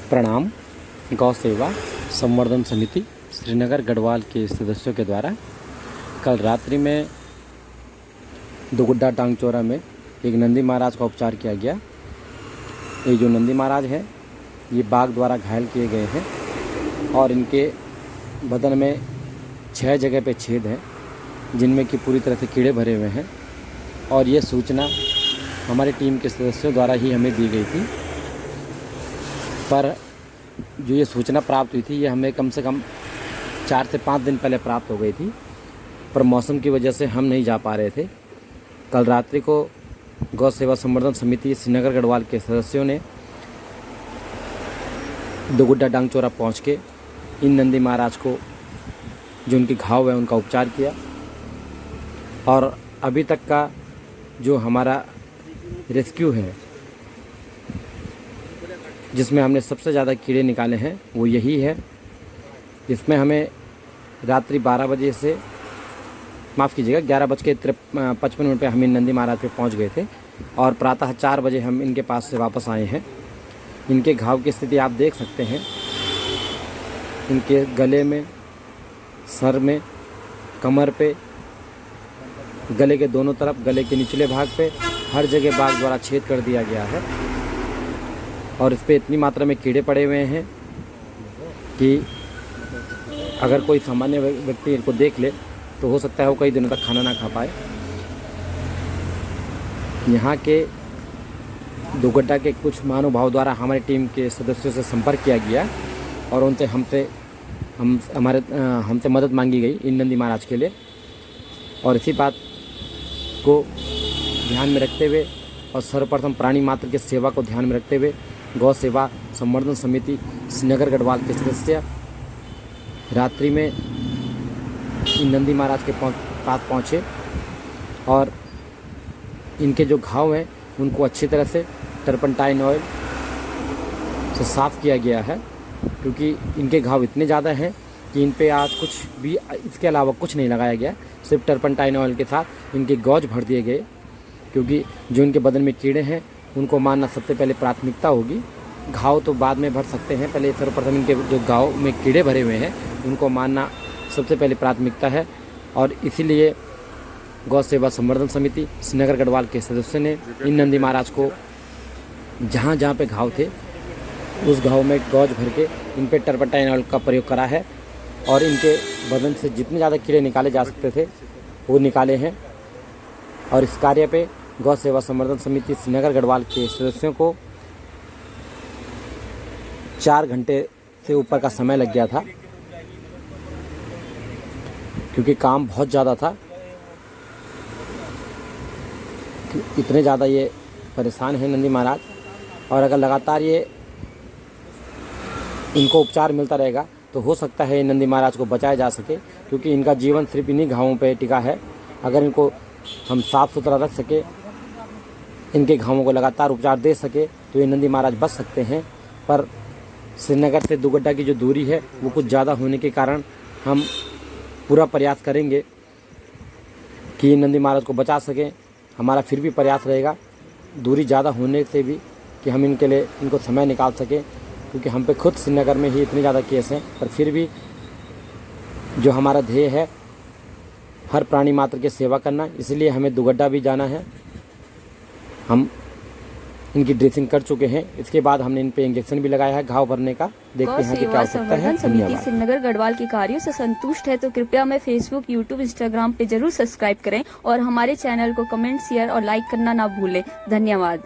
प्रणाम। गौ सेवा संवर्धन समिति श्रीनगर गढ़वाल के सदस्यों के द्वारा कल रात्रि में दुगुड्डा टांगचोरा में एक नंदी महाराज का उपचार किया गया। ये जो नंदी महाराज है ये बाघ द्वारा घायल किए गए हैं और इनके बदन में 6 जगह पे छेद हैं जिनमें कि पूरी तरह से कीड़े भरे हुए हैं और ये सूचना हमारी टीम के सदस्यों द्वारा ही हमें दी गई थी। पर जो ये सूचना प्राप्त हुई थी ये हमें कम से कम 4 से 5 दिन पहले प्राप्त हो गई थी, पर मौसम की वजह से हम नहीं जा पा रहे थे। कल रात्रि को गौ सेवा संवर्धन समिति श्रीनगर गढ़वाल के सदस्यों ने दुगुड्डा टांगचोरा पहुँच के इन नंदी महाराज को जो उनके घाव है उनका उपचार किया और अभी तक का जो हमारा रेस्क्यू है जिसमें हमने सबसे ज़्यादा कीड़े निकाले हैं वो यही है, जिसमें हमें रात्रि 12 बजे से 11:55 पे हम इन नंदी महाराज पे पहुंच गए थे और प्रातः 4 बजे हम इनके पास से वापस आए हैं। इनके घाव की स्थिति आप देख सकते हैं। इनके गले में, सर में, कमर पे, गले के दोनों तरफ, गले के निचले भाग पे हर जगह बाघ द्वारा छेद कर दिया गया है और इस पे इतनी मात्रा में कीड़े पड़े हुए हैं कि अगर कोई सामान्य व्यक्ति इनको देख ले तो हो सकता है वो कई दिनों तक खाना ना खा पाए। यहाँ के दुगुड्डा के कुछ महानुभाव द्वारा हमारी टीम के सदस्यों से संपर्क किया गया और उनसे हमसे मदद मांगी गई इन नंदी महाराज के लिए और इसी बात को ध्यान में रखते हुए और सर्वप्रथम प्राणी मात्र की सेवा को ध्यान में रखते हुए गौ सेवा संवर्धन समिति श्रीनगर गढ़वाल के सदस्य रात्रि में इन नंदी महाराज के पास पहुँचे और इनके जो घाव हैं उनको अच्छी तरह से टर्पंटाइन ऑयल से साफ़ किया गया है, क्योंकि इनके घाव इतने ज़्यादा हैं कि इन पे आज कुछ भी इसके अलावा कुछ नहीं लगाया गया, सिर्फ टर्पंटाइन ऑयल के साथ इनके गौज भर दिए गए, क्योंकि जो इनके बदन में कीड़े हैं उनको मारना सबसे पहले प्राथमिकता होगी। घाव तो बाद में भर सकते हैं, पहले सर्वप्रथम इनके जो घाव में कीड़े भरे हुए हैं उनको मारना सबसे पहले प्राथमिकता है और इसीलिए गौ सेवा संवर्धन समिति श्रीनगर गढ़वाल के सदस्यों ने इन नंदी महाराज को जहाँ जहाँ पे घाव थे उस घाव में गौज भर के इन पे टर्पंटाइन ऑयल का प्रयोग करा है और इनके बदन से जितने ज़्यादा कीड़े निकाले जा सकते थे वो निकाले हैं और इस कार्य पे गौ सेवा संवर्धन समिति श्रीनगर गढ़वाल के सदस्यों को 4 घंटे से ऊपर का समय लग गया था, क्योंकि काम बहुत ज़्यादा था। इतने ज़्यादा ये परेशान हैं नंदी महाराज और अगर लगातार ये इनको उपचार मिलता रहेगा तो हो सकता है नंदी महाराज को बचाया जा सके, क्योंकि इनका जीवन सिर्फ इन्हीं घावों पे टिका है। अगर इनको हम साफ़ सुथरा रख सके, इनके घावों को लगातार उपचार दे सके तो ये नंदी महाराज बच सकते हैं। पर श्रीनगर से दुगुड्डा की जो दूरी है वो कुछ ज़्यादा होने के कारण हम पूरा प्रयास करेंगे कि नंदी महाराज को बचा सकें। हमारा फिर भी प्रयास रहेगा, दूरी ज़्यादा होने से भी, कि हम इनके लिए इनको समय निकाल सकें, क्योंकि हम पे खुद श्रीनगर में ही इतने ज़्यादा केस हैं। पर फिर भी जो हमारा ध्येय है हर प्राणी मात्र की सेवा करना, इसलिए हमें दुगुड्डा भी जाना है। हम इनकी ड्रेसिंग कर चुके हैं, इसके बाद हमने इन पे इंजेक्शन भी लगाया है घाव भरने का। देखते हैं कि क्या हो सकता है। समिति श्रीनगर गढ़वाल के कार्यों से संतुष्ट है तो कृपया हमें फेसबुक, यूट्यूब, इंस्टाग्राम पे जरूर सब्सक्राइब करें और हमारे चैनल को कमेंट, शेयर और लाइक करना ना भूलें। धन्यवाद।